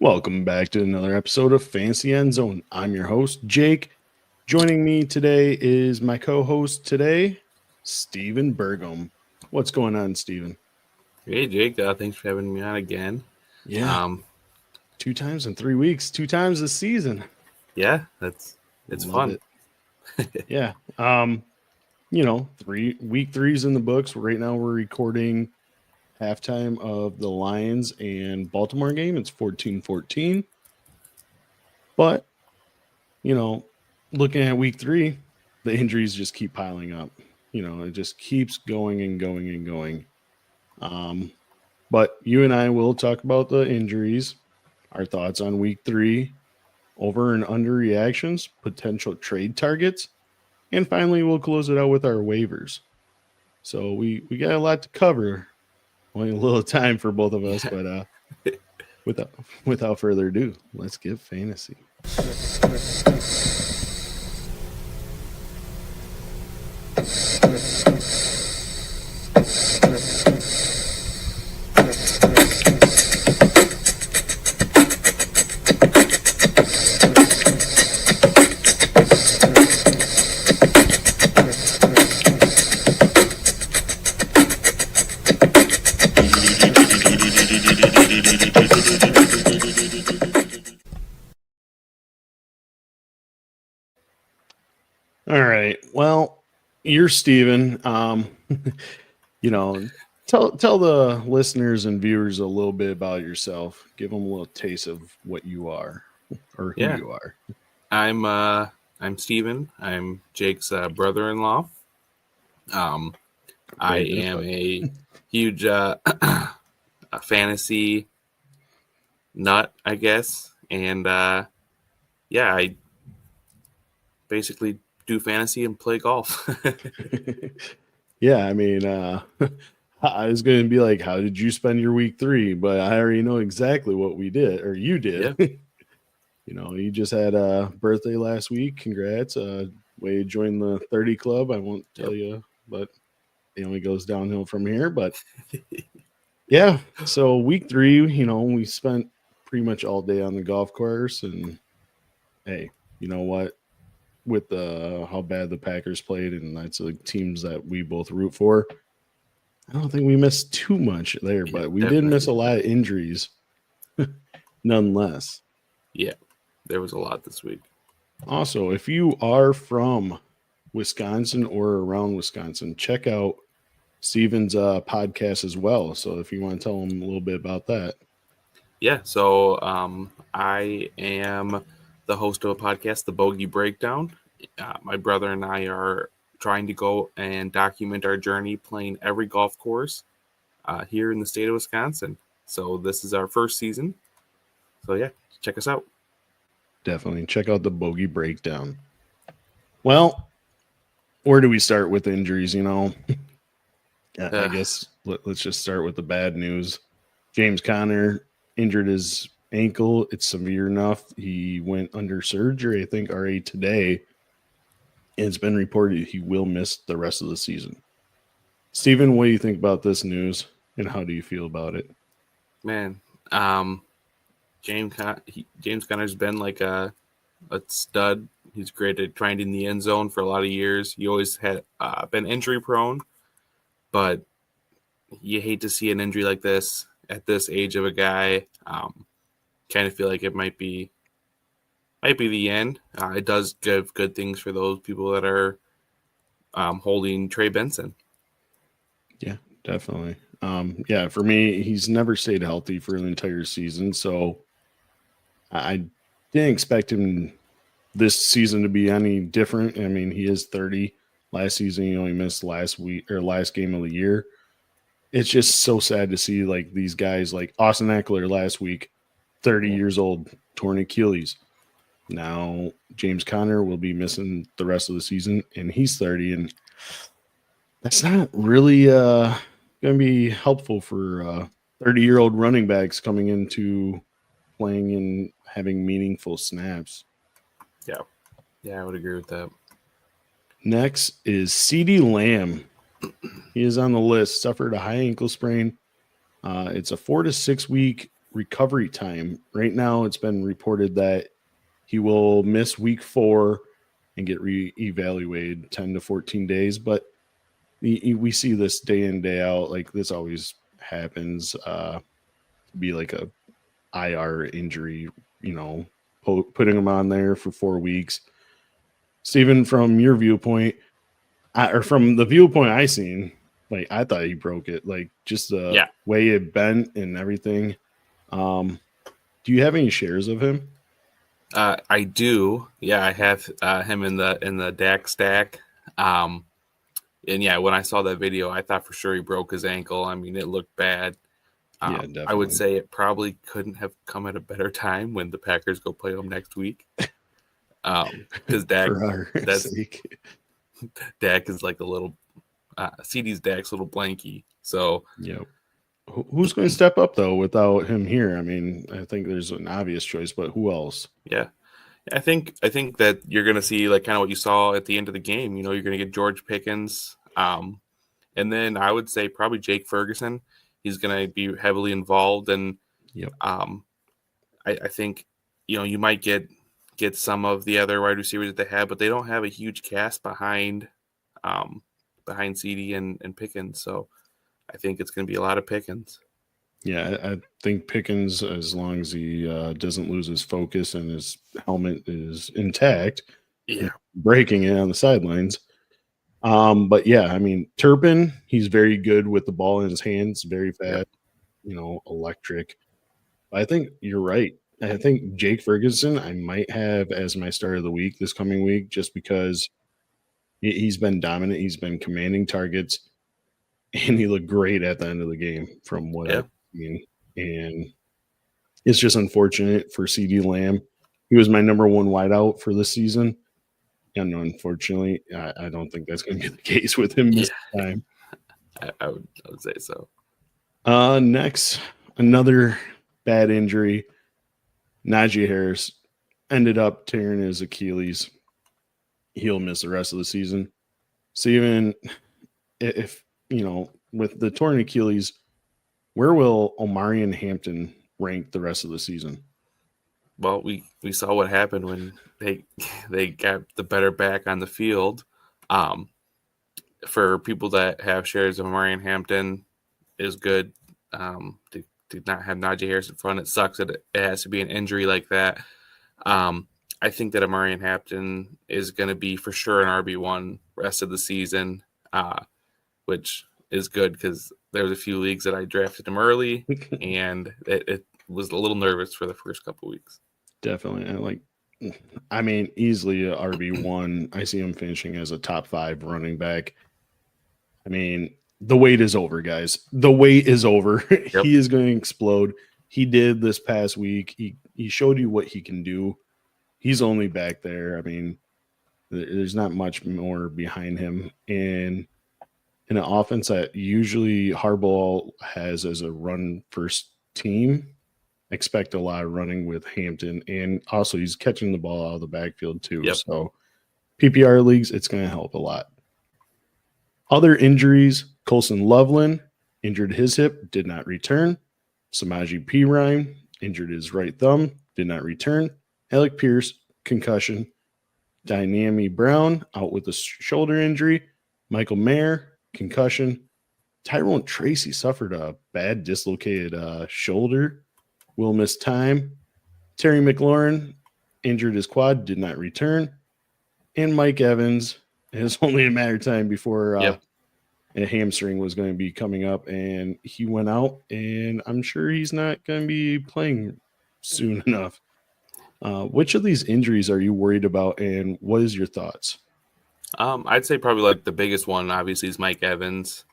Welcome back to another episode of Fantasy Endzone. I'm your host, Jake. Joining me today is my co-host today, Stephen Bergum. What's going on, Stephen? Hey, Jake. Thanks for having me on again. Yeah. 2 times in 3 weeks, 2 times this season. Yeah, it's fun. Yeah. Week 3's in the books. Right now we're recording halftime of the Lions and Baltimore game. It's 14-14. But, looking at week 3, the injuries just keep piling up. It just keeps going and going and going. But you and I will talk about the injuries, our thoughts on week 3, over and under reactions, potential trade targets, and finally we'll close it out with our waivers. So we got a lot to cover. Only a little time for both of us, but without further ado, let's get fantasy. All right. Well, you're Steven. Tell the listeners and viewers a little bit about yourself. Give them a little taste of what you are or who you are. I'm Steven. I'm Jake's brother-in-law. I am a huge fantasy nut, I guess. And I basically do fantasy and play golf. Yeah, I mean, I was going to be like, how did you spend your week 3? But I already know exactly what we did, or you did. Yeah. You just had a birthday last week. Congrats. Way to join the 30 club. I won't tell you, but it only goes downhill from here. But yeah, so week 3, we spent pretty much all day on the golf course. And hey, you know what? With how bad the Packers played, and that's the teams that we both root for, I don't think we missed too much there, but we did miss a lot of injuries nonetheless. Yeah, there was a lot this week. Also, if you are from Wisconsin or around Wisconsin, check out Steven's podcast as well. So if you want to tell him a little bit about that. Yeah, so I am the host of a podcast, The Bogey Breakdown. My brother and I are trying to go and document our journey playing every golf course here in the state of Wisconsin. So this is our first season. So yeah, check us out. Definitely check out The Bogey Breakdown. Well, where do we start with injuries? I guess let's just start with the bad news. James Conner injured his ankle. It's severe enough. He went under surgery, I think, RA today. And it's been reported he will miss the rest of the season. Steven, what do you think about this news, and how do you feel about it? Man, James Conner's been like a stud. He's great at finding the end zone for a lot of years. He always had been injury prone, but you hate to see an injury like this at this age of a guy. Kind of feel like it might be the end. It does give good things for those people that are holding Trey Benson. Yeah, definitely. For me, he's never stayed healthy for an entire season, so I didn't expect him this season to be any different. I mean, he is 30. Last season, he only missed last game of the year. It's just so sad to see like these guys like Austin Eckler last week, 30 years old, torn Achilles. Now James Conner will be missing the rest of the season, and he's 30, and that's not really going to be helpful for 30-year-old running backs coming into playing and having meaningful snaps. Yeah, I would agree with that. Next is CeeDee Lamb. He is on the list. Suffered a high ankle sprain. It's a 4 to 6 week recovery time. Right now, it's been reported that he will miss week 4 and get reevaluated 10 to 14 days. But we see this day in, day out. Like, this always happens. Be like a IR injury, putting him on there for 4 weeks. Stephen, from your viewpoint, or from the viewpoint I seen, like, I thought he broke it. Like, just the way it bent and everything. Do you have any shares of him? I do. Yeah, I have him in the Dak stack. And yeah, when I saw that video, I thought for sure he broke his ankle. I mean, it looked bad. Yeah, definitely. I would say it probably couldn't have come at a better time when the Packers go play them next week. Because Dak, Dak is like a little CD's Dak's little blankie. So yeah, who's going to step up though without him here? I mean, I think there's an obvious choice, but who else? Yeah, I think that you're going to see like kind of what you saw at the end of the game. You know, you're going to get George Pickens, and then I would say probably Jake Ferguson. He's going to be heavily involved, and I think you might get some of the other wide receivers that they have, but they don't have a huge cast behind CD and Pickens. So I think it's going to be a lot of Pickens. Yeah, I think Pickens, as long as he doesn't lose his focus and his helmet is intact, breaking it on the sidelines. But yeah, I mean, Turpin, he's very good with the ball in his hands, very fast, electric. I think you're right. I think Jake Ferguson I might have as my start of the week this coming week, just because he's been dominant. He's been commanding targets, and he looked great at the end of the game from what I've seen. And it's just unfortunate for CeeDee Lamb. He was my number 1 wideout for this season. And unfortunately, I don't think that's going to be the case with him this time. I would say so. Next, another bad injury. Najee Harris ended up tearing his Achilles. He'll miss the rest of the season. So even if, with the torn Achilles, where will Omarion Hampton rank the rest of the season? Well, we saw what happened when they got the better back on the field. For people that have shares of Omarion Hampton, is good. To not have Najee Harris in front, it sucks that it has to be an injury like that. I think that Omarion Hampton is going to be for sure an RB1 rest of the season, which is good because there's a few leagues that I drafted him early, and it was a little nervous for the first couple weeks. Definitely. I mean, easily a RB1. I see him finishing as a top 5 running back. I mean, the wait is over, guys. The wait is over. Yep. He is going to explode. He did this past week. He showed you what he can do. He's only back there. I mean, there's not much more behind him. And in an offense that usually Harbaugh has as a run-first team, expect a lot of running with Hampton. And also, he's catching the ball out of the backfield too. Yep. So PPR leagues, it's going to help a lot. Other injuries, Colson Loveland injured his hip, did not return. Samaje Perine injured his right thumb, did not return. Alec Pierce, concussion. Dynami Brown out with a shoulder injury. Michael Mayer, concussion. Tyrone Tracy suffered a bad dislocated shoulder, will miss time. Terry McLaurin injured his quad, did not return. And Mike Evans, it was only a matter of time before a hamstring was going to be coming up, and he went out, and I'm sure he's not going to be playing soon enough. Which of these injuries are you worried about, and what is your thoughts? I'd say probably like the biggest one, obviously, is Mike Evans,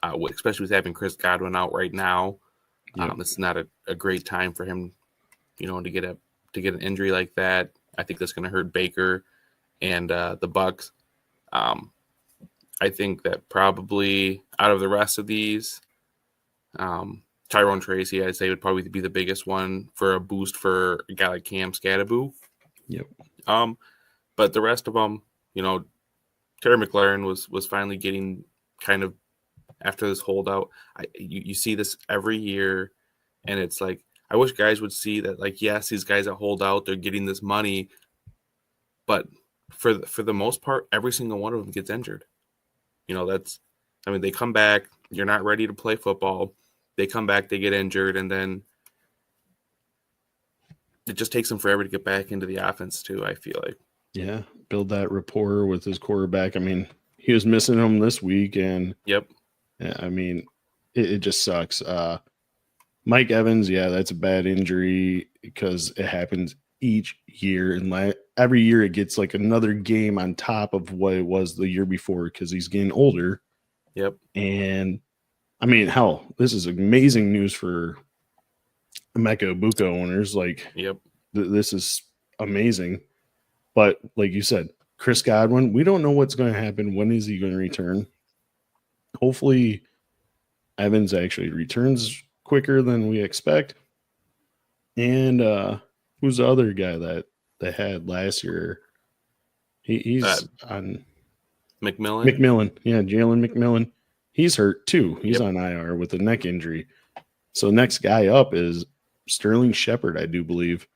especially with having Chris Godwin out right now. It's not a great time for him, to get an injury like that. I think that's going to hurt Baker and the Bucks. I think that probably out of the rest of these, Tyrone Tracy, I'd say, would probably be the biggest one for a boost for a guy like Cam Skattebo. Yep. But the rest of them, Terry McLaurin was finally getting kind of after this holdout. You see this every year, and it's like I wish guys would see that, like, yes, these guys that hold out, they're getting this money, but for the most part, every single one of them gets injured. They come back, you're not ready to play football. They come back, they get injured, and then it just takes them forever to get back into the offense too, I feel like. Yeah, build that rapport with his quarterback. I mean, he was missing him this week, and Yep. I mean, it just sucks. Mike Evans, yeah, that's a bad injury because it happens each year, and every year it gets like another game on top of what it was the year before because he's getting older. Yep. And I mean, hell, this is amazing news for Emeka Ibuka owners. Like, Yep. This is amazing. But like you said, Chris Godwin, we don't know what's going to happen. When is he going to return? Hopefully, Evans actually returns quicker than we expect. And who's the other guy that they had last year? He's on McMillan. Yeah, Jalen McMillan. He's hurt too. He's Yep. on IR with a neck injury. So next guy up is Sterling Shepard, I do believe.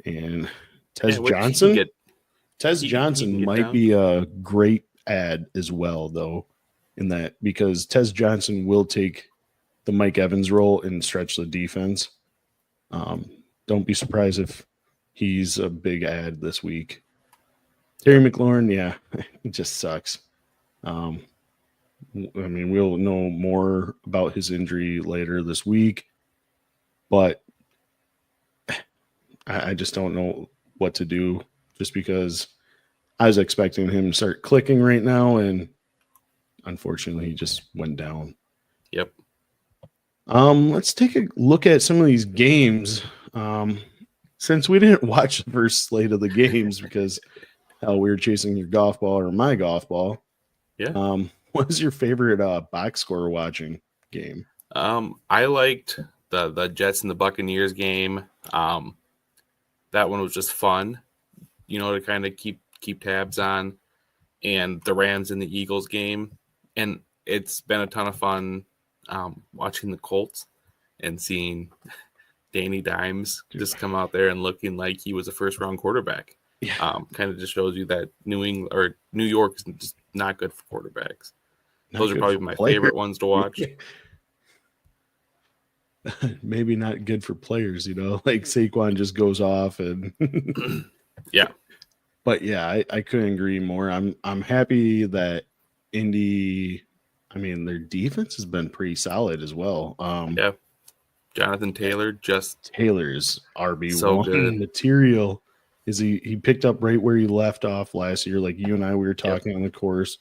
And Tez Johnson. Tez Johnson might be a great add as well, though, in that because Tez Johnson will take the Mike Evans role and stretch the defense. Don't be surprised if he's a big add this week. Terry McLaurin, yeah, it just sucks. I mean, we'll know more about his injury later this week, but I just don't know what to do just because I was expecting him to start clicking right now, and unfortunately, he just went down. Yep. Let's take a look at some of these games. Since we didn't watch the first slate of the games because we were chasing your golf ball or my golf ball. Yeah. What was your favorite box score watching game? I liked the Jets and the Buccaneers game. That one was just fun, to kind of keep tabs on, and the Rams and the Eagles game. And it's been a ton of fun watching the Colts and seeing Danny Dimes just come out there and looking like he was a first-round quarterback. Yeah. Kind of just shows you that New York is just not good for quarterbacks. Those are probably my favorite ones to watch. Maybe not good for players, like Saquon just goes off and yeah. But yeah, I couldn't agree more. I'm happy that Indy, I mean, their defense has been pretty solid as well. Yeah. Jonathan Taylor Taylor's RB1 so good. material. Is he picked up right where he left off last year? Like you and I, we were talking on the course.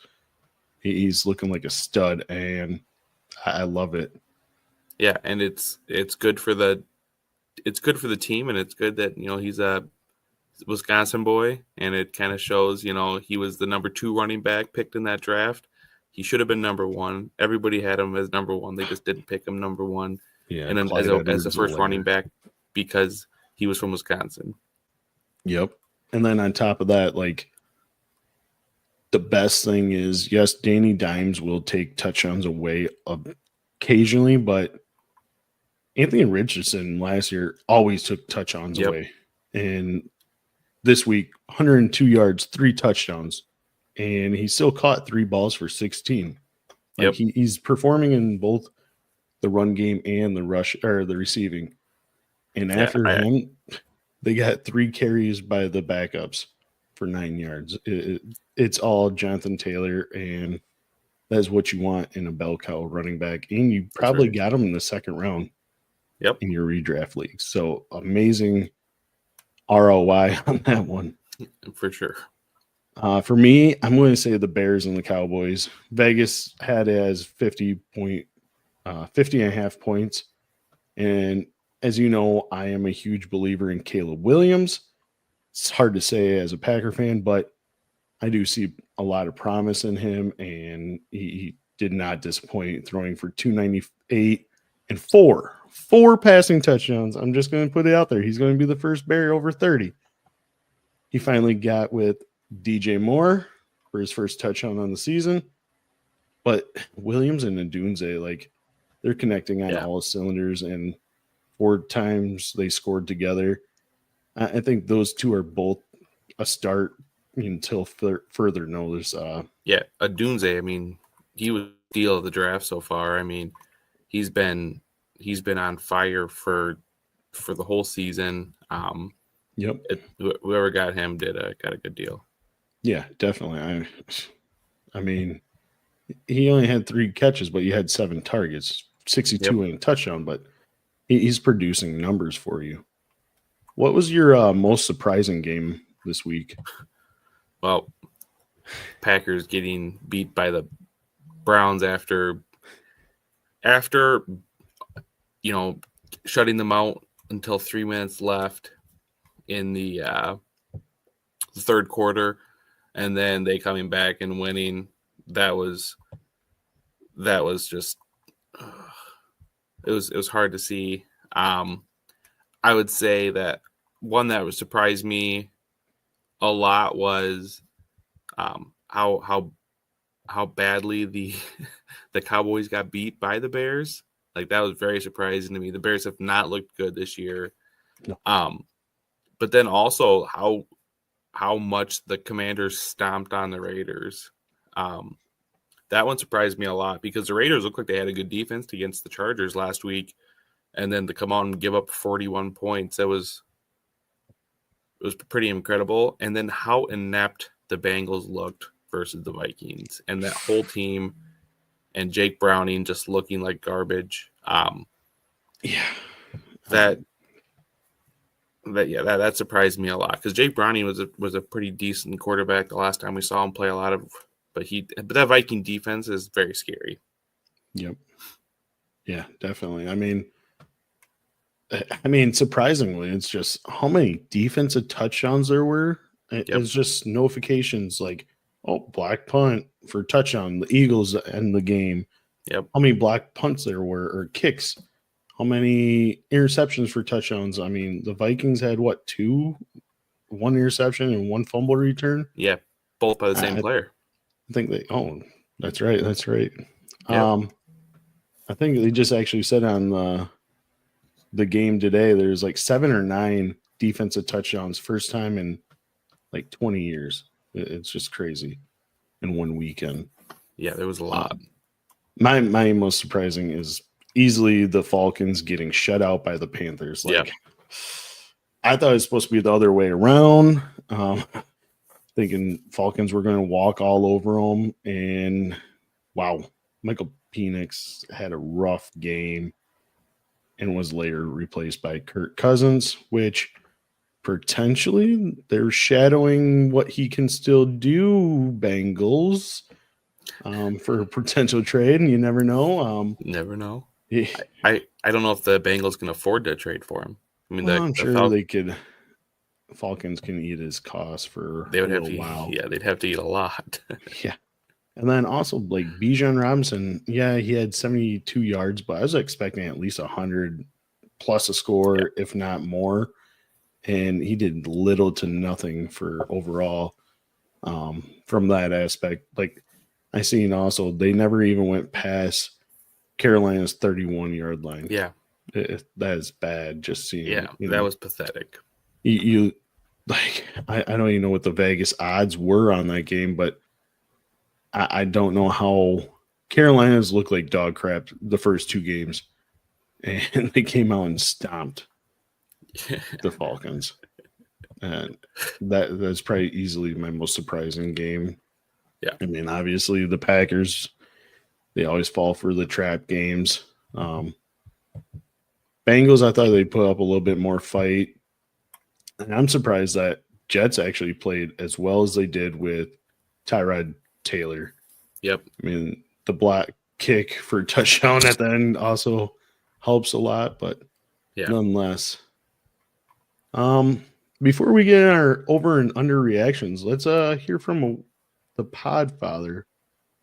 He's looking like a stud, and I love it. Yeah, and it's good for the team, and it's good that he's a Wisconsin boy, and it kind of shows he was the number 2 running back picked in that draft. He should have been number 1. Everybody had him as number 1. They just didn't pick him number 1. Yeah, and then as the first running back because he was from Wisconsin. Yep. And then on top of that, like the best thing is, yes, Danny Dimes will take touchdowns away occasionally, but Anthony Richardson last year always took touchdowns away. And this week, 102 yards, 3 touchdowns, and he still caught 3 balls for 16. Like he's performing in both the run game and the rush or the receiving. And after him, they got 3 carries by the backups for 9 yards. It's all Jonathan Taylor, and that's what you want in a bell cow running back. And you probably got him in the second round in your redraft league. So amazing ROI on that one. For sure. For me, I'm going to say the Bears and the Cowboys. Vegas had it as 50 and a half points. And as you know, I am a huge believer in Caleb Williams. It's hard to say as a Packer fan, but I do see a lot of promise in him, and he did not disappoint, throwing for 298 and 4 passing touchdowns. I'm just going to put it out there. He's going to be the first Bear over 30. He finally got with DJ Moore for his first touchdown on the season. But Williams and Ndunze, like, they're connecting on all cylinders, and 4 times they scored together. I think those two are both a start until further notice. Adunze, I mean, he was the deal of the draft so far. I mean, he's been on fire for the whole season. Whoever got him got a good deal. Yeah, definitely. I mean, he only had 3 catches, but he had 7 targets, 62 and a touchdown. But he's producing numbers for you. What was your most surprising game this week? Well, Packers getting beat by the Browns after shutting them out until 3 minutes left in the third quarter, and then they coming back and winning. That was just it was hard to see. I would say that one that would surprise me a lot was how badly the Cowboys got beat by the Bears. Like, that was very surprising to me. The Bears have not looked good this year. No. But then also how much the Commanders stomped on the Raiders. That one surprised me a lot because the Raiders looked like they had a good defense against the Chargers last week, and then to come out and give up 41 points, it was pretty incredible. And then how inept the Bengals looked versus the Vikings, and that whole team, and Jake Browning just looking like garbage. That surprised me a lot because Jake Browning was a pretty decent quarterback the last time we saw him play a lot of, but that Viking defense is very scary. Yep. Yeah, definitely. I mean, surprisingly, it's just how many defensive touchdowns there were. It's just notifications like, black punt for touchdown. The Eagles end the game. Yep. How many black punts there were or kicks? How many interceptions for touchdowns? I mean, the Vikings had 2? 1 interception and 1 fumble return. Yeah, both by the same player. I think that's right. That's right. Yep. I think they just actually said on the game today, there's like 7 or 9 defensive touchdowns, first time in like 20 years. It's just crazy in one weekend. Yeah, there was a lot. My most surprising is easily the Falcons getting shut out by the Panthers. I thought it was supposed to be the other way around. Thinking Falcons were going to walk all over them, and wow, Michael Penix had a rough game and was later replaced by Kirk Cousins, which potentially they're shadowing what he can still do, Bengals, for a potential trade, and you never know. Never know. Yeah. I don't know if the Bengals can afford to trade for him. I mean, I'm sure they could. Falcons can eat his cost for a while. Yeah, they'd have to eat a lot. Yeah. And then also like Bijan Robinson, he had 72 yards, but I was expecting at least 100 plus a score, if not more. And he did little to nothing for overall from that aspect. Like I seen also, they never even went past Carolina's 31-yard line. Yeah. That is bad. Just seeing. Yeah, that was pathetic. You like, I don't even know what the Vegas odds were on that game, but I don't know how Carolina's looked like dog crap the first 2 games, and they came out and stomped the Falcons. And that's probably easily my most surprising game. Yeah. I mean, obviously the Packers, they always fall for the trap games. Bengals, I thought they'd put up a little bit more fight. And I'm surprised that Jets actually played as well as they did with Tyrod Taylor. Yep. I mean, the block kick for a touchdown at the end also helps a lot, but nonetheless. Before we get our over and under reactions, let's hear from the Podfather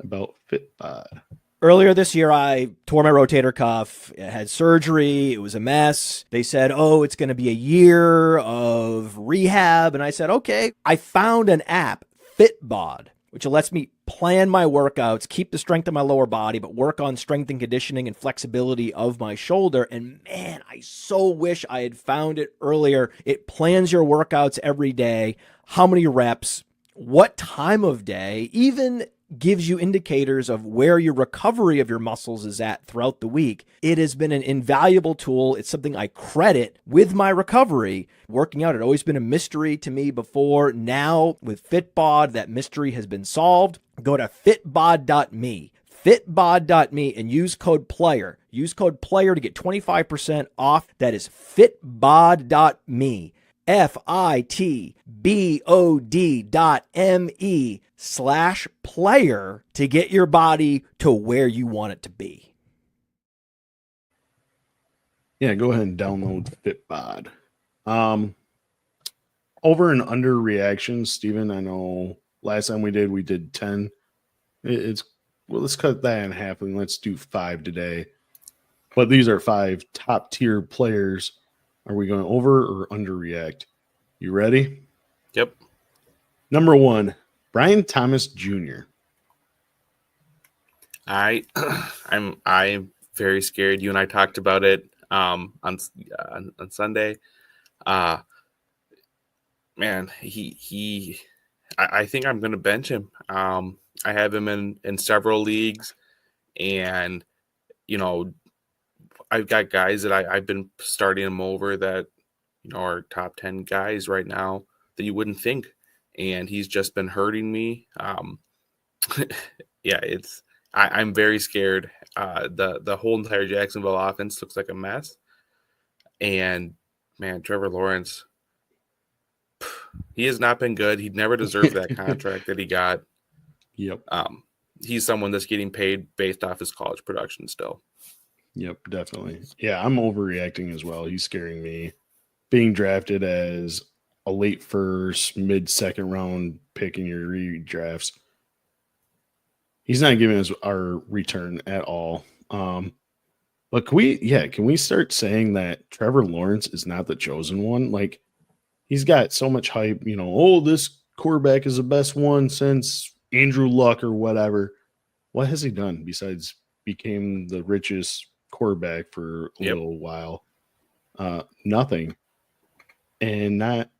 about FitBod. Earlier this year, I tore my rotator cuff, had surgery. It was a mess. They said, it's going to be a year of rehab. And I said, okay. I found an app, FitBod, which lets me plan my workouts, keep the strength of my lower body, but work on strength and conditioning and flexibility of my shoulder. And man, I so wish I had found it earlier. It plans your workouts every day, how many reps, what time of day, even gives you indicators of where your recovery of your muscles is at throughout the week. It has been an invaluable tool. It's something I credit with my recovery. Working out had always been a mystery to me before. Now with Fitbod, that mystery has been solved. Go to fitbod.me. Fitbod.me and use code PLAYER. Use code PLAYER to get 25% off. That is fitbod.me. fitbod.me/player to get your body to where you want it to be. Yeah, go ahead and download Fitbod. Over and under reactions, Stephen, I know last time we did 10. Well, let's cut that in half and let's do 5 today. But these are 5 top tier players. Are we going over or underreact? You ready? Yep. Number 1, Brian Thomas Jr. I'm very scared. You and I talked about it on Sunday. Man, I think I'm going to bench him. I have him in several leagues, and I've got guys that I've been starting him over that are top 10 guys right now that you wouldn't think, and he's just been hurting me. Yeah, I'm very scared. The whole entire Jacksonville offense looks like a mess, and man, Trevor Lawrence, he has not been good. He never deserved that contract that he got. Yep. He's someone that's getting paid based off his college production still. Yep, definitely. Yeah, I'm overreacting as well. He's scaring me. Being drafted as a late first, mid-second round pick in your redrafts, he's not giving us our return at all. But can we start saying that Trevor Lawrence is not the chosen one? Like, he's got so much hype, this quarterback is the best one since Andrew Luck or whatever. What has he done besides became the richest quarterback for a little while? Nothing. And not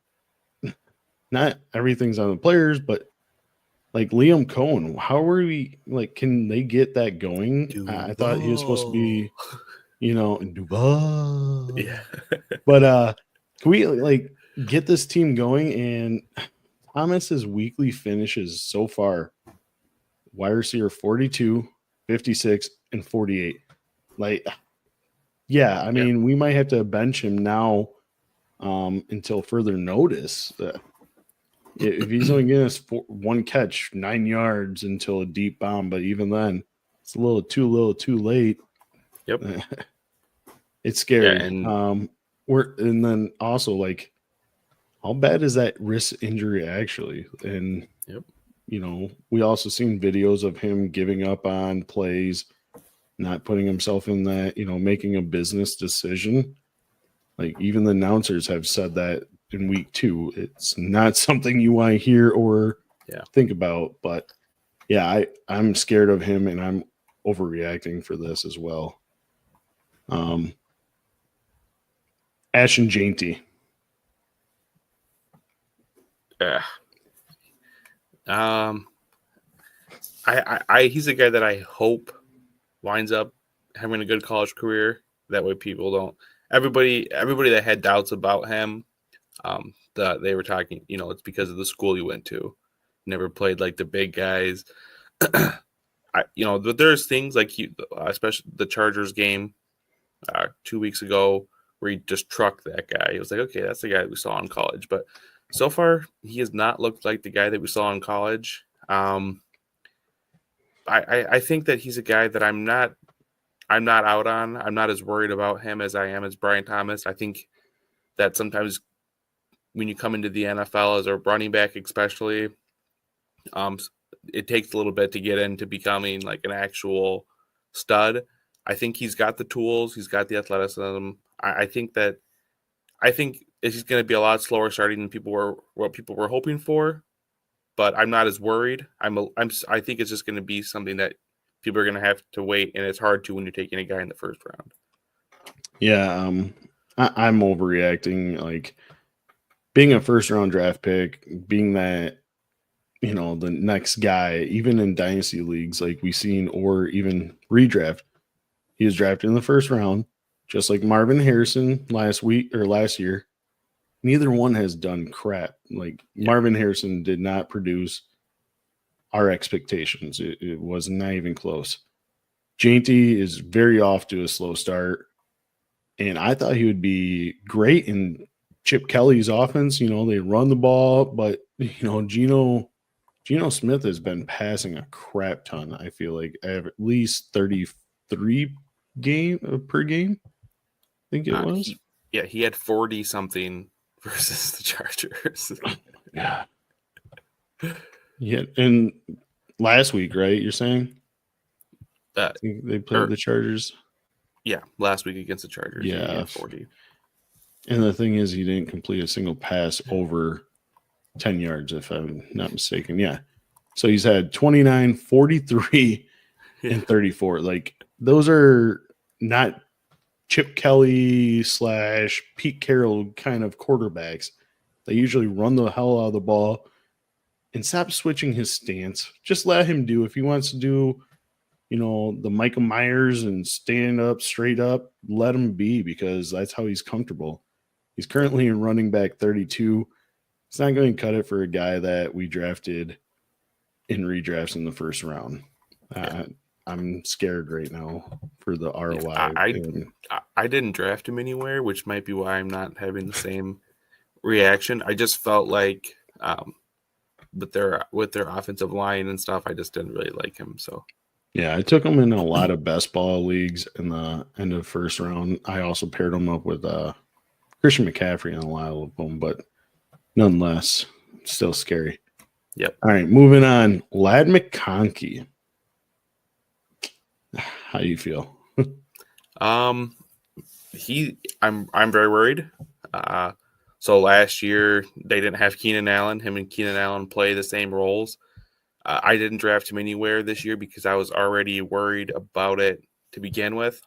everything's on the players, but like Liam Cohen, how are we can they get that going? I thought he was supposed to be, in Dubai. Yeah. But can we get this team going? And Thomas's weekly finishes so far, wide receiver 42, 56, and 48. We might have to bench him now until further notice. If he's only getting us one catch, 9 yards until a deep bomb, but even then, it's a little too late. Yep. It's scary. Yeah, and then also how bad is that wrist injury actually? And we also seen videos of him giving up on plays, not putting himself in that, making a business decision. Even the announcers have said that in week 2. It's not something you want to hear or think about. But I'm scared of him, and I'm overreacting for this as well. Ashton Jainty. He's a guy that I hope winds up having a good college career. That way people don't. Everybody that had doubts about him, they were talking, it's because of the school he went to. Never played like the big guys. There's things like especially the Chargers game 2 weeks ago where he just trucked that guy. He was like, okay, that's the guy we saw in college. But so far, he has not looked like the guy that we saw in college. I think that he's a guy that I'm not out on. I'm not as worried about him as I am as Brian Thomas. I think that sometimes when you come into the NFL as a running back, especially, it takes a little bit to get into becoming like an actual stud. I think he's got the tools. He's got the athleticism. I think he's going to be a lot slower starting than people were hoping for. but I'm not as worried. I think it's just going to be something that people are going to have to wait, and it's hard to when you're taking a guy in the first round. Yeah, I'm overreacting. Like being a first round draft pick, being that the next guy, even in dynasty leagues like we've seen, or even redraft, he was drafted in the first round, just like Marvin Harrison last year. Neither one has done crap. Like Marvin Harrison did not produce our expectations. It was not even close. Jainty is very off to a slow start. And I thought he would be great in Chip Kelly's offense. They run the ball, but Geno Smith has been passing a crap ton. I feel like I have at least 33 per game. I think it was. He had 40 something versus the Chargers. Yeah. Yeah, and last week, right? You're saying they played the Chargers. Yeah, last week against the Chargers. Yeah, he had 40. And the thing is, he didn't complete a single pass over 10 yards, if I'm not mistaken. Yeah. So he's had 29, 43, and 34. Like, those are not Chip Kelly / Pete Carroll kind of quarterbacks. They usually run the hell out of the ball and stop switching his stance. Just let him do. If he wants to do, the Michael Myers and stand up straight up, let him be, because that's how he's comfortable. He's currently in running back 32. It's not going to cut it for a guy that we drafted in redrafts in the first round. I'm scared right now for the ROI. I didn't draft him anywhere, which might be why I'm not having the same reaction. I just felt like with their offensive line and stuff, I just didn't really like him. So yeah, I took him in a lot of best ball leagues in the end of the first round. I also paired him up with Christian McCaffrey in a lot of them, but nonetheless, still scary. Yep. All right, moving on. Lad McConkey. How do you feel? I'm very worried. So last year they didn't have Keenan Allen. Him and Keenan Allen play the same roles. I didn't draft him anywhere this year because I was already worried about it to begin with.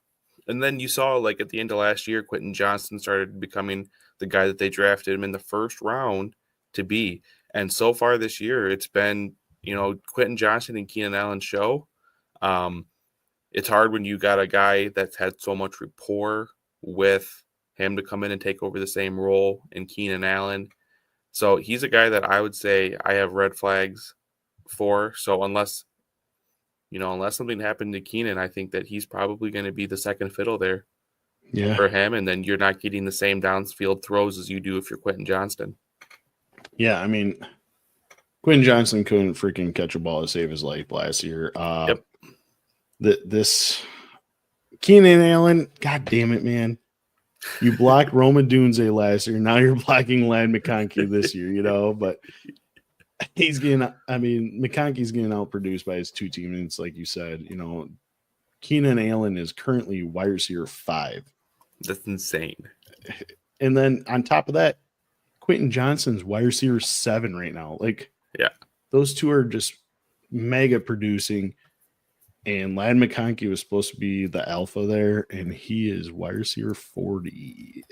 And then you saw, like, at the end of last year, Quentin Johnston started becoming the guy that they drafted him in the first round to be. And so far this year, it's been, Quentin Johnston and Keenan Allen show. It's hard when you got a guy that's had so much rapport with him to come in and take over the same role in Keenan Allen. So he's a guy that I would say I have red flags for. So unless something happened to Keenan, I think that he's probably going to be the second fiddle there for him. And then you're not getting the same downfield throws as you do if you're Quentin Johnston. Yeah, I mean, Quentin Johnston couldn't freaking catch a ball to save his life last year. Yep. This Keenan Allen, god damn it, man. You blocked Roma Dunze last year. Now you're blocking Lad McConkey this year, but McConkey's getting outproduced by his two teammates, like you said. Keenan Allen is currently wide receiver 5. That's insane. And then on top of that, Quentin Johnston's wide receiver 7 right now. Like, yeah, those two are just mega producing. And Lad McConkey was supposed to be the alpha there, and he is wide receiver 40.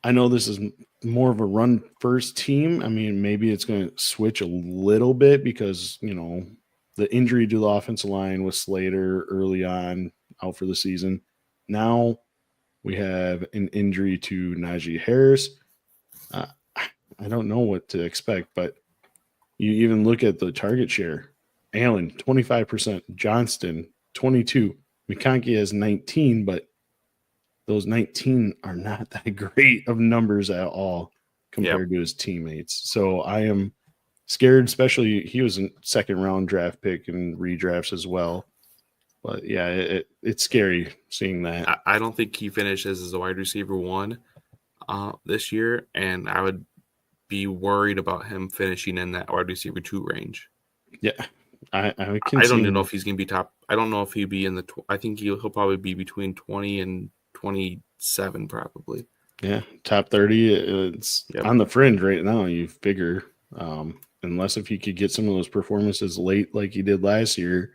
I know this is more of a run-first team. I mean, maybe it's going to switch a little bit because, the injury to the offensive line with Slater early on, out for the season. Now we have an injury to Najee Harris. I don't know what to expect, but you even look at the target share. Allen, 25%. Johnston, 22%. McConkey has 19%, but those 19 are not that great of numbers at all compared to his teammates. So I am scared, especially he was a second-round draft pick and redrafts as well. But, yeah, it's scary seeing that. I don't think he finishes as a wide receiver 1 this year, and I would be worried about him finishing in that wide receiver 2 range. Yeah. I don't even know if he's going to be top. I don't know if he'll be in the I think he'll probably be between 20 and 27 probably. Yeah, top 30. It's on the fringe right now, you figure. Unless if he could get some of those performances late like he did last year,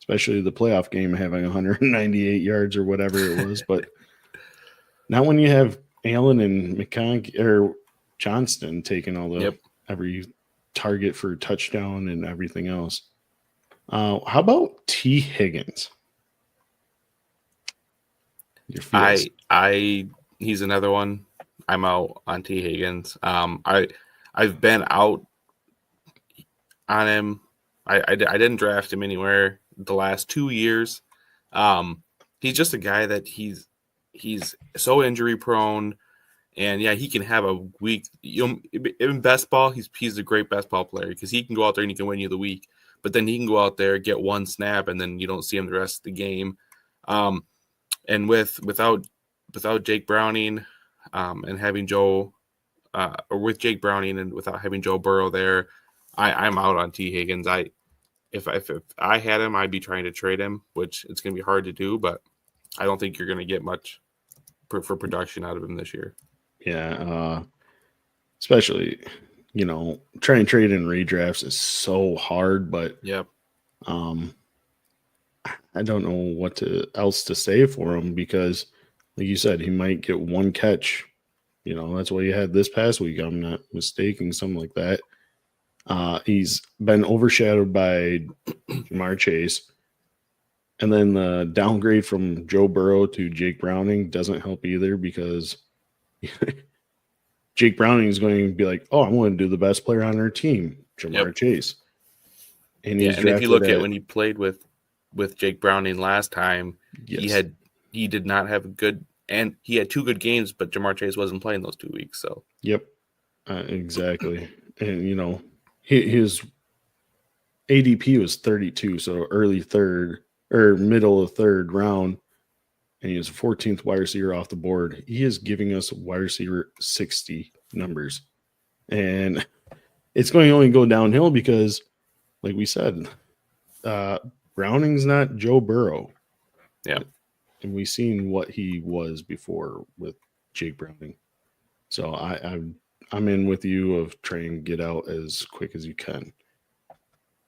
especially the playoff game having 198 yards or whatever it was. But not when you have Allen and McConkey or Johnston taking all the every target for touchdown and everything else. How about T. Higgins? Your feels? He's another one. I'm out on T. Higgins. I've been out on him. I didn't draft him anywhere the last 2 years. He's just a guy that he's so injury prone, and yeah, he can have a week. In best ball, he's a great best ball player because he can go out there and he can win you the week. But then he can go out there, get one snap, and then you don't see him the rest of the game. And without Jake Browning, and having Joe, or with Jake Browning and without having Joe Burrow there, I'm out on T. Higgins. If I had him, I'd be trying to trade him, which it's going to be hard to do, but I don't think you're going to get much for production out of him this year. Yeah, especially trying to trade in redrafts is so hard, but I don't know what else to say for him because, like you said, he might get one catch. That's what he had this past week. I'm not mistaken, something like that. He's been overshadowed by Jamar Chase. And then the downgrade from Joe Burrow to Jake Browning doesn't help either because Jake Browning is going to be like, oh, I'm going to do the best player on our team, Jamar Chase. And he's and if you look at when he played with Jake Browning last time, he did not have a good, and he had 2 good games, but Jamar Chase wasn't playing those 2 weeks. So exactly. And his ADP was 32, so early third or middle of third round, and he was 14th wide receiver off the board. He is giving us wide receiver 60 numbers, and it's going to only go downhill because, like we said, Browning's not Joe Burrow. Yeah, and we've seen what he was before with Jake Browning. So I'm in with you of trying to get out as quick as you can.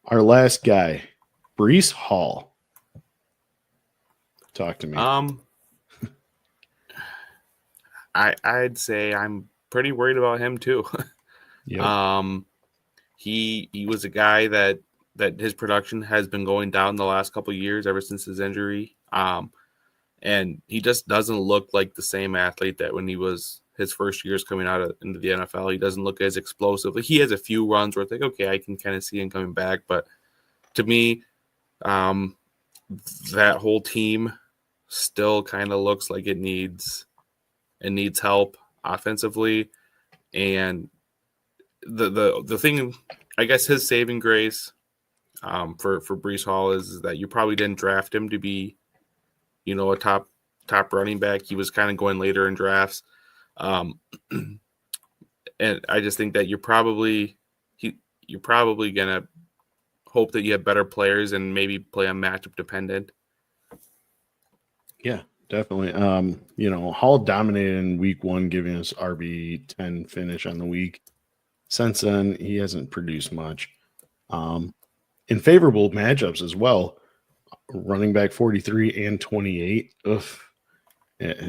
Our last guy, Breece Hall. Talk to me. I'd say I'm pretty worried about him too. He was a guy that his production has been going down the last couple of years ever since his injury. And he just doesn't look like the same athlete that when he was his first years coming into the NFL. He doesn't look as explosive. He has a few runs where it's like, okay, I can kind of see him coming back. But to me, that whole team still kind of looks like it needs help offensively. And the thing, I guess his saving grace for Breece Hall is that you probably didn't draft him to be, a top running back. He was kind of going later in drafts. And I just think that you're probably going to hope that you have better players and maybe play on matchup dependent. Yeah, definitely. Hall dominated in week 1, giving us RB10 finish on the week. Since then, he hasn't produced much. In favorable matchups as well, running back 43 and 28. Ugh.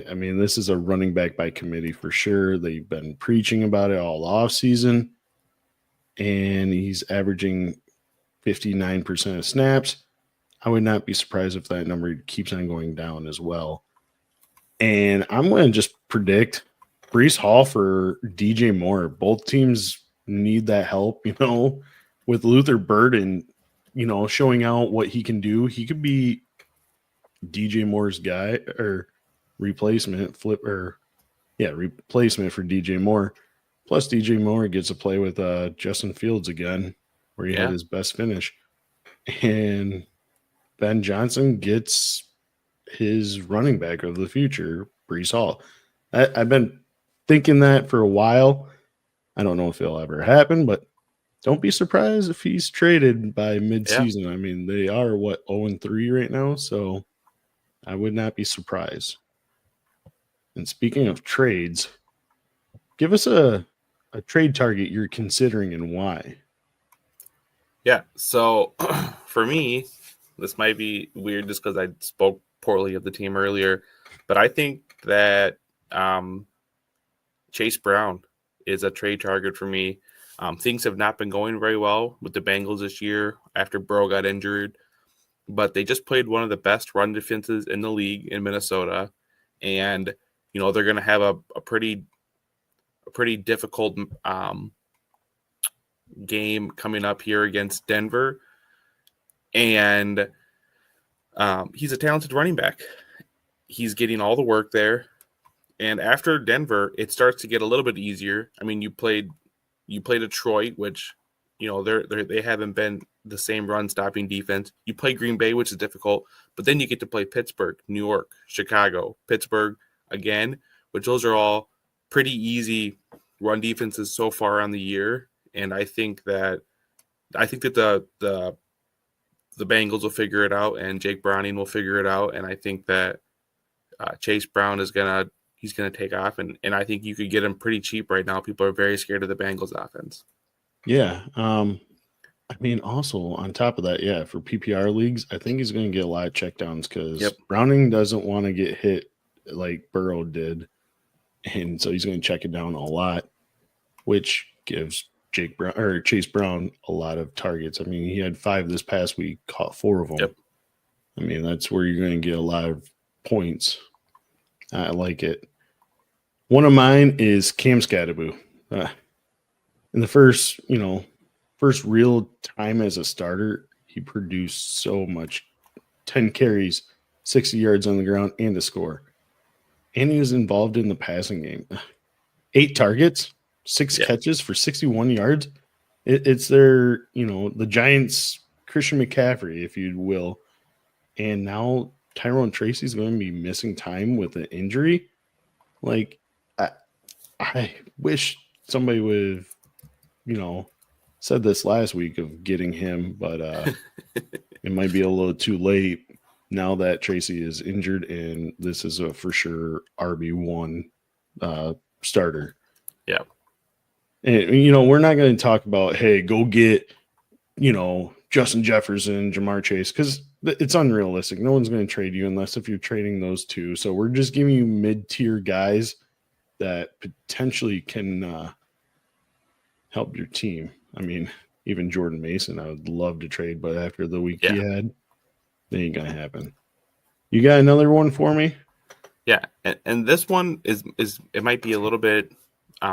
I mean, this is a running back by committee for sure. They've been preaching about it all off season, and he's averaging 59% of snaps. I would not be surprised if that number keeps on going down as well. And I'm going to just predict Breece Hall for DJ Moore. Both teams need that help, with Luther Burden, showing out what he can do. He could be DJ Moore's guy or replacement for DJ Moore. Plus DJ Moore gets to play with Justin Fields again, where he had his best finish. And Ben Johnson gets his running back of the future, Breece Hall. I've been thinking that for a while. I don't know if it'll ever happen, but don't be surprised if he's traded by midseason. Yeah. I mean, they are 0-3 right now, so I would not be surprised. And speaking of trades, give us a a trade target you're considering and why? Yeah. So for me, this might be weird just because I spoke poorly of the team earlier, but I think that Chase Brown is a trade target for me. Things have not been going very well with the Bengals this year after Burrow got injured, but they just played one of the best run defenses in the league in Minnesota, and they're going to have a pretty difficult game coming up here against Denver, and he's a talented running back. He's getting all the work there, and after Denver, it starts to get a little bit easier. I mean, you played Detroit, which they haven't been the same run stopping defense. You play Green Bay, which is difficult, but then you get to play Pittsburgh, New York, Chicago, Pittsburgh again, which those are all pretty easy run defenses so far on the year. And I think that the Bengals will figure it out, and Jake Browning will figure it out, and I think that Chase Brown is gonna take off, and I think you could get him pretty cheap right now. People are very scared of the Bengals offense. Yeah. I mean, also on top of that, yeah, for PPR leagues, I think he's going to get a lot of checkdowns because Browning doesn't want to get hit like Burrow did, and so he's going to check it down a lot, which gives Chase Brown a lot of targets. I mean, he had 5 this past week, caught 4 of them. Yep. I mean, that's where you're going to get a lot of points. I like it. One of mine is Cam Skattebo. In the first real time as a starter, he produced so much. 10 carries, 60 yards on the ground, and a score. And he was involved in the passing game. 8 targets, 6 catches for 61 yards. It's their, the Giants' Christian McCaffrey, if you will. And now Tyrone Tracy's going to be missing time with an injury. Like, I wish somebody would have, said this last week of getting him, but it might be a little too late now that Tracy is injured and this is a for sure RB1 starter. Yeah. And, we're not going to talk about, hey, go get, Justin Jefferson, Jamar Chase, because it's unrealistic. No one's going to trade you unless if you're trading those two. So we're just giving you mid-tier guys that potentially can help your team. I mean, even Jordan Mason, I would love to trade, but after the week he had, that ain't going to happen. You got another one for me? Yeah, and this one is it might be a little bit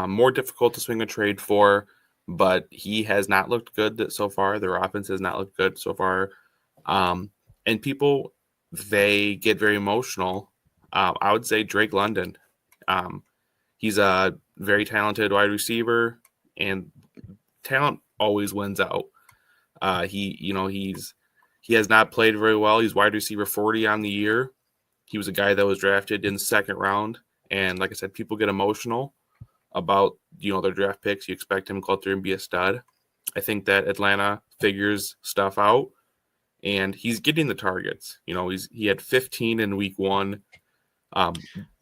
more difficult to swing a trade for, but he has not looked good so far. Their offense has not looked good so far. And people, they get very emotional. I would say Drake London. He's a very talented wide receiver, and talent always wins out. He has not played very well. He's wide receiver 40 on the year. He was a guy that was drafted in the 2nd round. And like I said, people get emotional about, their draft picks. You expect him to go out there and be a stud. I think that Atlanta figures stuff out, and he's getting the targets. He had 15 in week 1.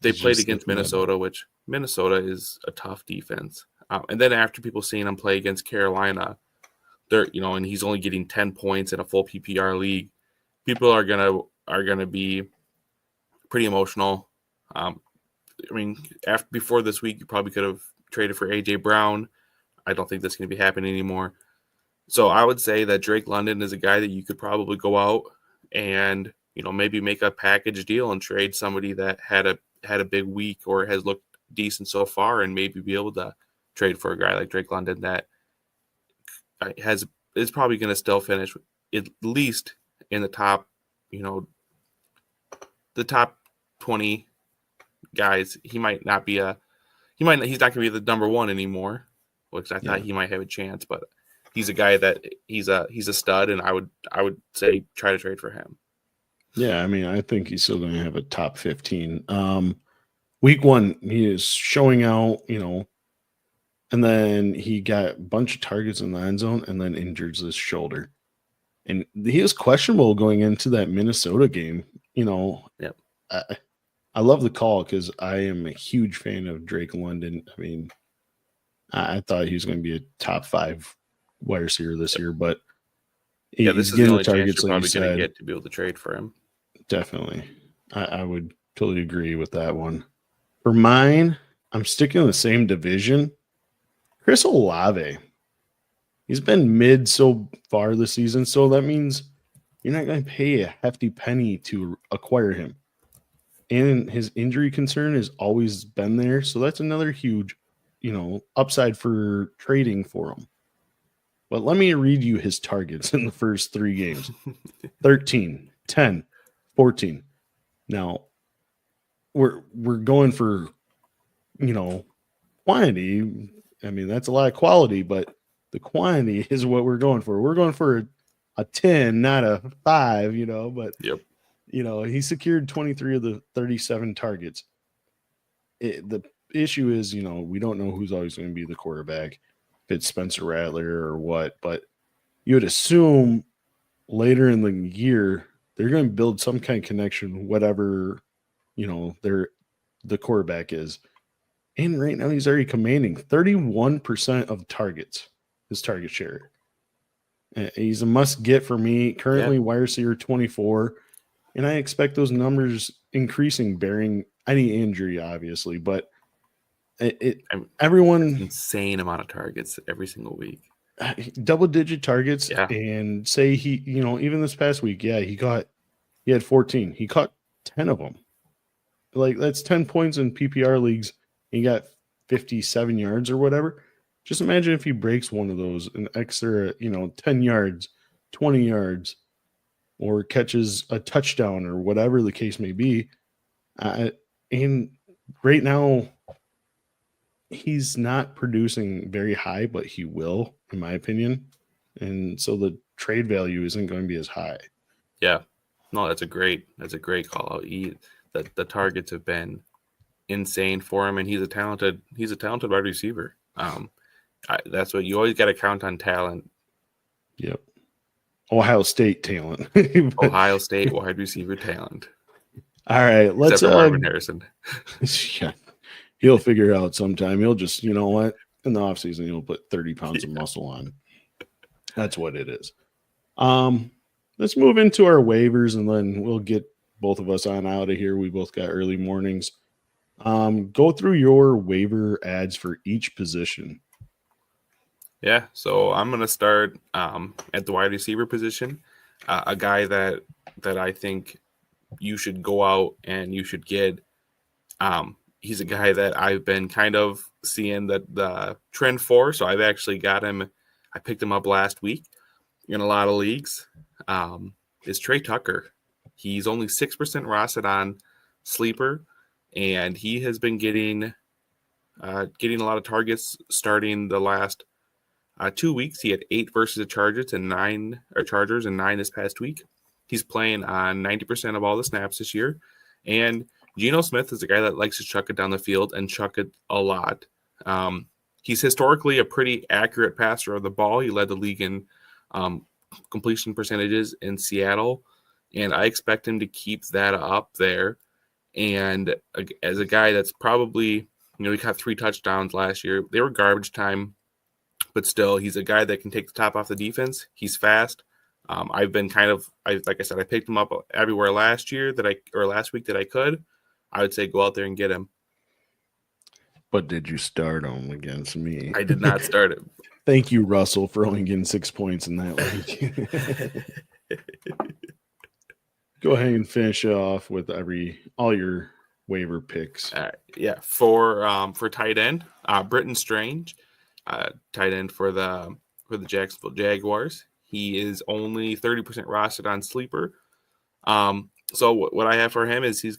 They played against Minnesota, which Minnesota is a tough defense. And then after people seeing him play against Carolina, and he's only getting 10 points in a full PPR league, people are gonna be pretty emotional. Before this week, you probably could have traded for AJ Brown. I don't think that's going to be happening anymore. So I would say that Drake London is a guy that you could probably go out and maybe make a package deal and trade somebody that had a big week or has looked decent so far, and maybe be able to trade for a guy like Drake London that is probably going to still finish at least in the top, the top 20 guys. He's not going to be the number 1 anymore, which I thought he might have a chance, but he's a guy that he's a stud, and I would say try to trade for him. Yeah, I mean, I think he's still going to have a top 15. Week 1, he is showing out, and then he got a bunch of targets in the end zone and then injured his shoulder. And he was questionable going into that Minnesota game. Yep. I love the call because I am a huge fan of Drake London. I mean, I thought he was going to be a top 5 wide receiver this year, but Yeah, he's this is the getting only chance targets, you're like you probably going to said. get to be able to trade for him. Definitely. I would totally agree with that one. For mine, I'm sticking in the same division. Chris Olave. He's been mid so far this season, so that means you're not going to pay a hefty penny to acquire him. And his injury concern has always been there, so that's another huge, upside for trading for him. But let me read you his targets in the first 3 games. 13, 10, 14. Now, we're going for, quantity. I mean, that's a lot of quality, but the quantity is what we're going for. We're going for a 10, not a 5, but Yep. He secured 23 of the 37 targets. The issue is, we don't know who's always going to be the quarterback, if it's Spencer Rattler or what, but you would assume later in the year they're going to build some kind of connection, whatever, the quarterback is. And right now he's already commanding 31% of targets, his target share. He's a must get for me. Currently, wide receiver 24. And I expect those numbers increasing, bearing any injury, obviously. But everyone, insane amount of targets every single week, double-digit targets. Yeah. And say he, even this past week, he had 14. He caught 10 of them. Like, that's 10 points in PPR leagues. He got 57 yards or whatever. Just imagine if he breaks one of those, an extra, 10 yards, 20 yards, or catches a touchdown or whatever the case may be. And right now, he's not producing very high, but he will, in my opinion. And so the trade value isn't going to be as high. Yeah. No, that's a great call out. The targets have been insane for him, and he's a talented wide receiver. That's what you always got to count on, talent. Yep. Ohio State talent. Ohio State wide receiver talent. All right, let's except for Marvin Harrison. Yeah, he'll figure it out sometime. He'll just, in the offseason, he'll put 30 pounds of muscle on. That's what it is. Let's move into our waivers, and then we'll get both of us on out of here. We both got early mornings. Go through your waiver ads for each position. Yeah, so I'm going to start at the wide receiver position. A guy that I think you should go out and you should get. He's a guy that I've been kind of seeing the trend for, so I've actually got him. I picked him up last week in a lot of leagues. Is Trey Tucker. He's only 6% rostered on Sleeper, and he has been getting a lot of targets starting the last 2 weeks. He had 8 versus the Chargers and 9 this past week. He's playing on 90% of all the snaps this year. And Geno Smith is a guy that likes to chuck it down the field and chuck it a lot. He's historically a pretty accurate passer of the ball. He led the league in completion percentages in Seattle, and I expect him to keep that up there. And as a guy that's probably, he got 3 touchdowns last year. They were garbage time, but still, he's a guy that can take the top off the defense. He's fast. I've been like I said, I picked him up everywhere last week that I could. I would say go out there and get him. But did you start him against me? I did not start him. Thank you, Russell, for only getting 6 points in that league. Go ahead and finish off with all your waiver picks. Yeah, for tight end, Britton Strange, tight end for the Jacksonville Jaguars. He is only 30% rostered on Sleeper. So what I have for him is he's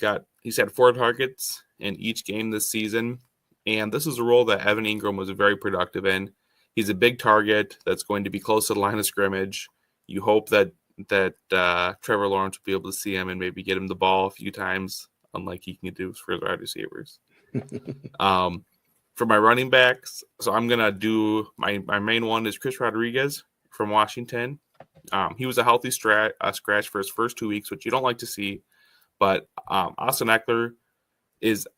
had 4 targets in each game this season, and this is a role that Evan Ingram was very productive in. He's a big target that's going to be close to the line of scrimmage. You hope that Trevor Lawrence will be able to see him and maybe get him the ball a few times, unlike he can do for the wide receivers. For my running backs, so I'm gonna do my main one is Chris Rodriguez from Washington. He was a healthy scratch for his first 2 weeks, which you don't like to see. But Austin Eckler is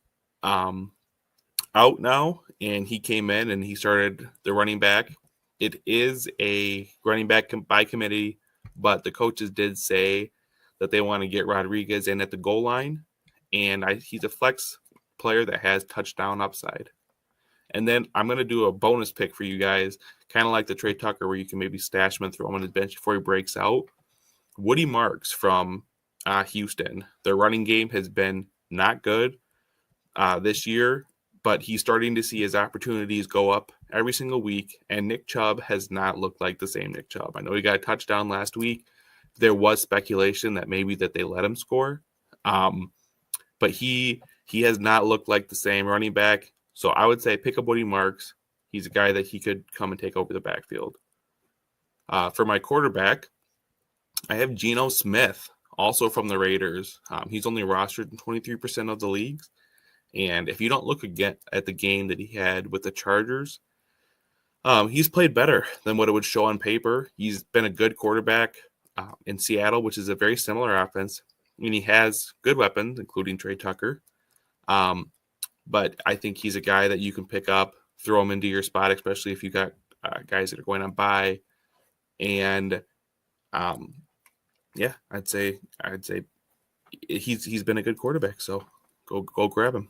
out now, and he came in and he started the running back. It is a running back by committee, but the coaches did say that they want to get Rodriguez in at the goal line, and he's a flex player that has touchdown upside. And then I'm going to do a bonus pick for you guys, kind of like the Trey Tucker, where you can maybe stash him and throw him on his bench before he breaks out. Woody Marks from Houston. Their running game has been not good this year, but he's starting to see his opportunities go up every single week, and Nick Chubb has not looked like the same Nick Chubb. I know he got a touchdown last week. There was speculation that maybe that they let him score, but he has not looked like the same running back. So I would say pick up Woody Marks. He's a guy that he could come and take over the backfield. For my quarterback, I have Geno Smith, also from the Raiders. He's only rostered in 23% of the leagues. And if you don't look again at the game that he had with the Chargers, he's played better than what it would show on paper. He's been a good quarterback in Seattle, which is a very similar offense. And he has good weapons, including Trey Tucker. But I think he's a guy that you can pick up, throw him into your spot, especially if you got guys that are going on bye. And I'd say he's been a good quarterback. So go grab him.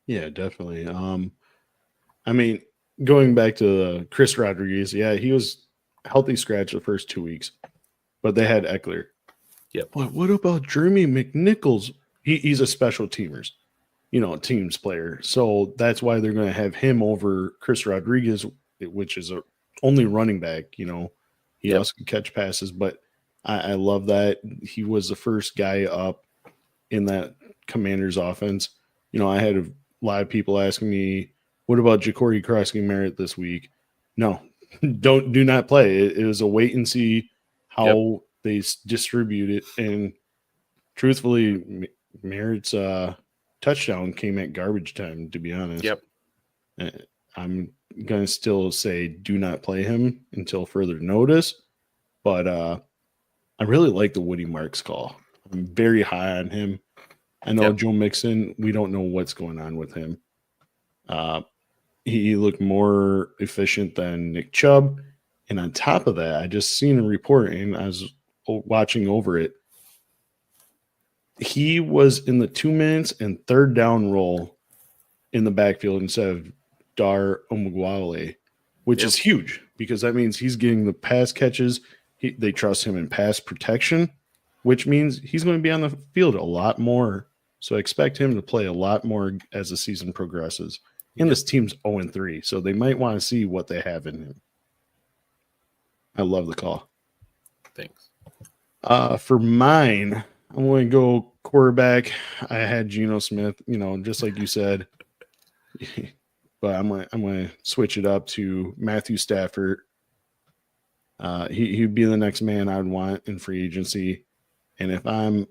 Yeah, definitely. I mean, going back to Chris Rodriguez, yeah, he was healthy scratch the first 2 weeks, but they had Eckler. Yep. But what about Jeremy McNichols? He's a special teamers, teams player. So that's why they're going to have him over Chris Rodriguez, which is a only running back. He also can catch passes, but I love that he was the first guy up in that Commanders offense. I had a lot of people asking me, what about Ja'Cory Cross-Merritt this week? No, do not play. It was a wait and see how they distribute it. And truthfully, Merritt's touchdown came at garbage time, to be honest. Yep. I'm going to still say do not play him until further notice. But I really like the Woody Marks call. I'm very high on him. I know Joe Mixon, we don't know what's going on with him. He looked more efficient than Nick Chubb. And on top of that, I just seen a report and I was watching over it. He was in the 2 minutes and third down role in the backfield instead of Dar Omugwale, which is huge because that means he's getting the pass catches. They trust him in pass protection, which means he's going to be on the field a lot more. So I expect him to play a lot more as the season progresses. And this team's 0-3, so they might want to see what they have in him. I love the call. Thanks. For mine, I'm going to go quarterback. I had Geno Smith, just like you said. But I'm going to switch it up to Matthew Stafford. He'd be the next man I'd want in free agency. And if I'm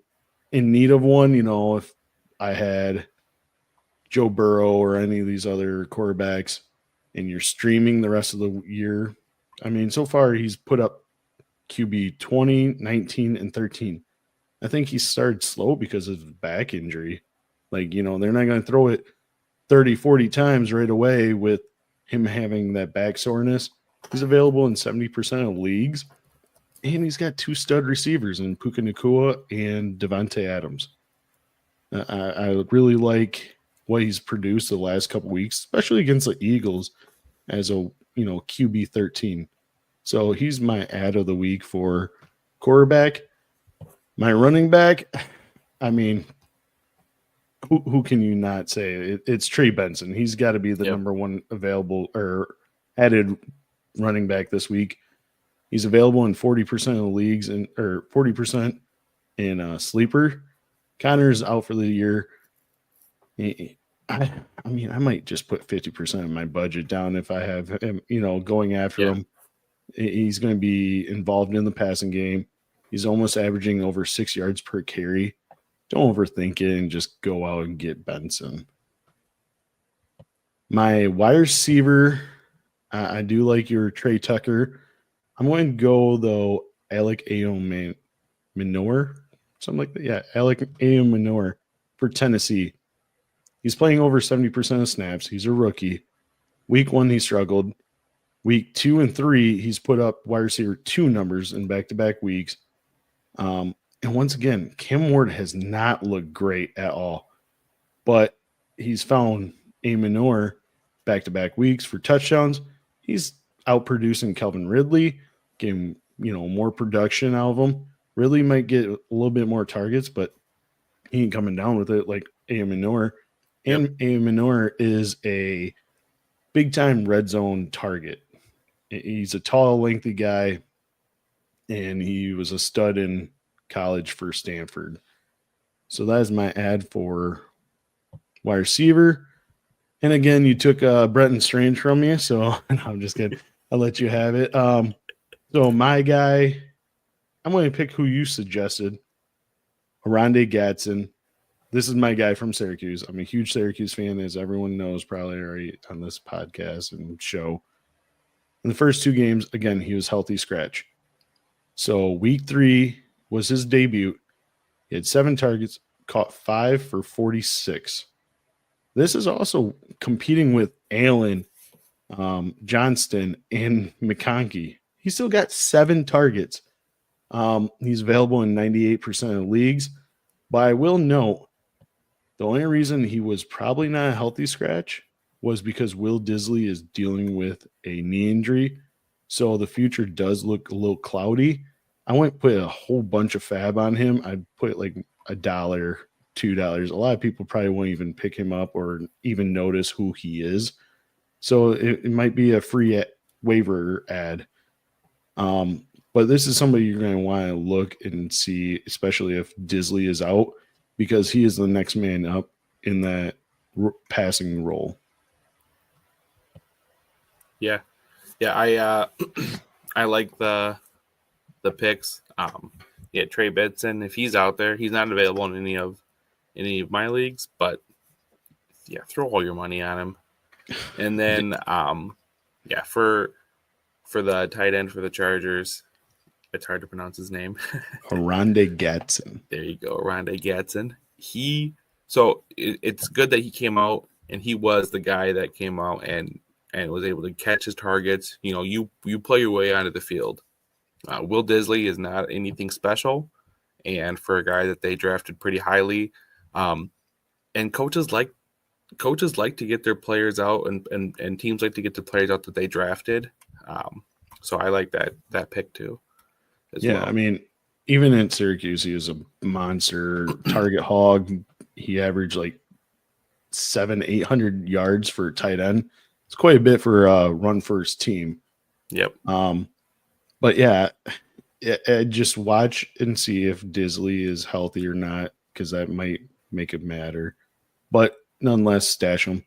in need of one, if I had Joe Burrow or any of these other quarterbacks and you're streaming the rest of the year, I mean, so far he's put up QB 20, 19, and 13. I think he started slow because of his back injury. They're not going to throw it 30, 40 times right away with him having that back soreness. He's available in 70% of leagues. And he's got 2 stud receivers in Puka Nacua and Devontae Adams. I really like what he's produced the last couple weeks, especially against the Eagles as a QB 13. So he's my ad of the week for quarterback. My running back, I mean, who can you not say? It's Trey Benson. He's got to be the number one available or added running back this week. He's available in 40% of the leagues or 40% in sleeper. Connor's out for the year. I mean, I might just put 50% of my budget down if I have him, going after him. He's going to be involved in the passing game. He's almost averaging over 6 yards per carry. Don't overthink it and just go out and get Benson. My wide receiver, I do like your Trey Tucker. I'm going to go, though, Alec Manor, something like that. Yeah, Alec Manor for Tennessee. He's playing over 70% of snaps. He's a rookie. Week 1, he struggled. Week 2 and 3, he's put up wide receiver 2 numbers in back-to-back weeks. And once again, Cam Ward has not looked great at all. But he's found a manure back-to-back weeks for touchdowns. He's outproducing Calvin Ridley, getting more production out of him. Ridley might get a little bit more targets, but he ain't coming down with it like A. Manure. And A. Manure is a big-time red zone target. He's a tall, lengthy guy, and he was a stud in college for Stanford. So that is my ad for wide receiver. And again, you took Brenton Strange from me, so I'm just kidding. I'll let you have it. So my guy, I'm going to pick who you suggested, Oronde Gadsden. This is my guy from Syracuse. I'm a huge Syracuse fan, as everyone knows probably already on this podcast and show. In the first 2 games, again, he was healthy scratch. So week 3 was his debut. He had 7 targets, caught 5 for 46. This is also competing with Allen, Johnston, and McConkey. He still got 7 targets. He's available in 98% of leagues. But I will note, the only reason he was probably not a healthy scratch was because Will Disley is dealing with a knee injury. So the future does look a little cloudy. I wouldn't put a whole bunch of fab on him. I'd put like $1, $2. A lot of people probably won't even pick him up or even notice who he is. So it might be a free waiver ad. But this is somebody you're going to want to look and see, especially if Disley is out, because he is the next man up in that passing role. Yeah. I like the picks. Trey Benson, if he's out there, he's not available in any of my leagues, but yeah, throw all your money on him. And then for the tight end for the Chargers, it's hard to pronounce his name. Oronde Gadsden. There you go, Oronde Gadsden. It's good that he came out, and he was the guy that came out and was able to catch his targets. You play your way onto the field. Will Disley is not anything special, and for a guy that they drafted pretty highly, and coaches like to get their players out, and teams like to get the players out that they drafted. So I like that pick too. Well. I mean, even in Syracuse, he was a monster target hog. He averaged like 700-800 yards for a tight end. It's quite a bit for a run first team. Yep. But yeah, just watch and see if Disley is healthy or not, because that might make it matter. But nonetheless, stash him.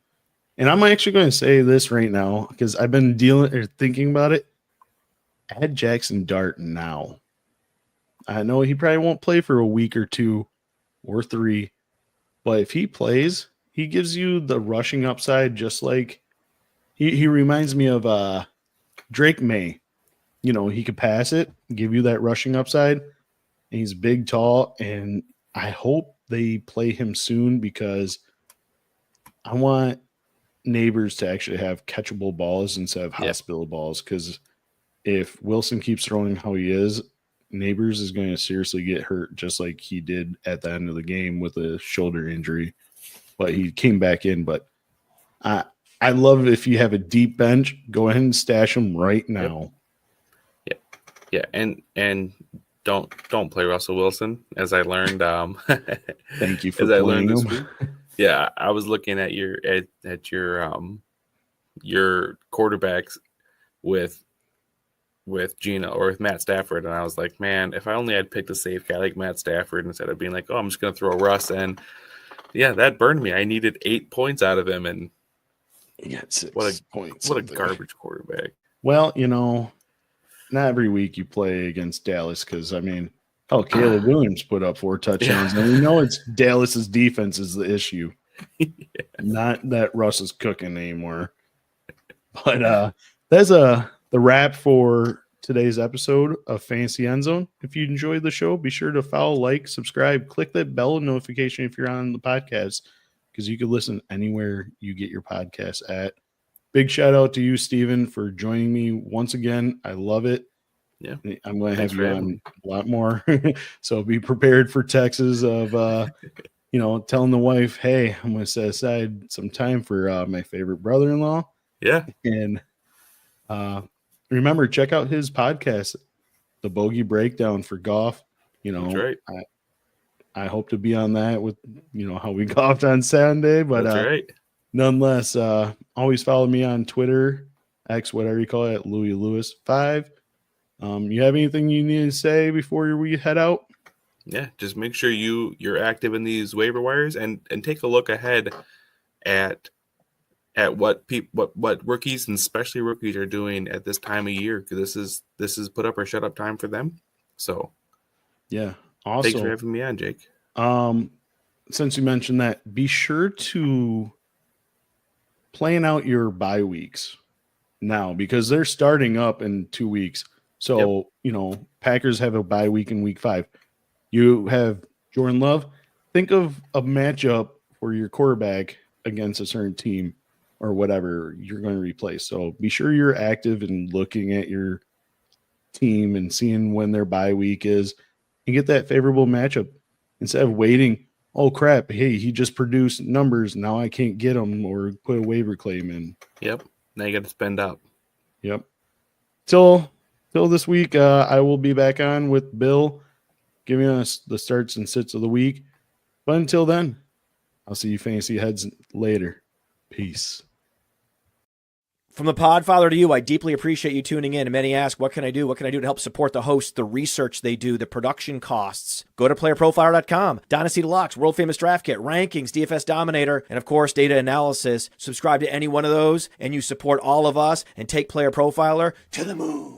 And I'm actually going to say this right now, because I've been thinking about it. Add Jackson Dart now. I know he probably won't play for a week or 2 or 3, but if he plays, he gives you the rushing upside, just like he reminds me of Drake May. He could pass it, give you that rushing upside. And he's big, tall, and I hope they play him soon, because I want Neighbors to actually have catchable balls instead of hospital balls, because if Wilson keeps throwing how he is, Neighbors is going to seriously get hurt, just like he did at the end of the game with a shoulder injury. But he came back in. But I love if you have a deep bench, go ahead and stash him right now. Yeah, and don't play Russell Wilson, as I learned. Thank you for playing him. This week. Yeah, I was looking at your quarterbacks with Gina or with Matt Stafford, and I was like, man, if I only had picked a safe guy like Matt Stafford instead of being like, oh, I'm just gonna throw Russ in. Yeah, that burned me. I needed 8 points out of him, and he got 6 points. What a garbage quarterback. Well, not every week you play against Dallas, because Caleb Williams put up 4 touchdowns, and we know it's Dallas's defense is the issue, not that Russ is cooking anymore. But that's the wrap for today's episode of Fantasy Endzone. If you enjoyed the show, be sure to follow, like, subscribe, click that bell notification if you're on the podcast, because you can listen anywhere you get your podcasts at. big shout out to you, Stephen, for joining me once again. I love it. Yeah. I'm going to have Thanks you for on having me. a lot more. So be prepared for texts of, telling the wife, hey, I'm going to set aside some time for my favorite brother-in-law. Yeah. And remember, check out his podcast, The Bogey Breakdown for Golf. That's right. I hope to be on that with, how we golfed on Saturday. But That's right. nonetheless, always follow me on Twitter, X, whatever you call it, Louis Lewis 5. You have anything you need to say before we head out? Yeah, just make sure you're active in these waiver wires and take a look ahead at what rookies and especially rookies are doing at this time of year, because this is put up or shut up time for them. So yeah, awesome. Thanks for having me on, Jake. Since you mentioned that, be sure to plan out your bye weeks now, because they're starting up in 2 weeks. So, Packers have a bye week in week 5. You have Jordan Love. Think of a matchup for your quarterback against a certain team or whatever you're going to replace. So be sure you're active and looking at your team and seeing when their bye week is and get that favorable matchup instead of waiting. Oh, crap. Hey, he just produced numbers. Now I can't get him or put a waiver claim in. Yep. Now you got to spend up. Yep. Till this week, I will be back on with Bill giving us the starts and sits of the week. But until then, I'll see you fantasy heads later. Peace. From the Podfather to you, I deeply appreciate you tuning in. And many ask, what can I do? What can I do to help support the hosts, the research they do, the production costs? Go to PlayerProfiler.com, Dynasty Deluxe, World Famous Draft Kit, Rankings, DFS Dominator, and of course, data analysis. Subscribe to any one of those, and you support all of us and take Player Profiler to the moon.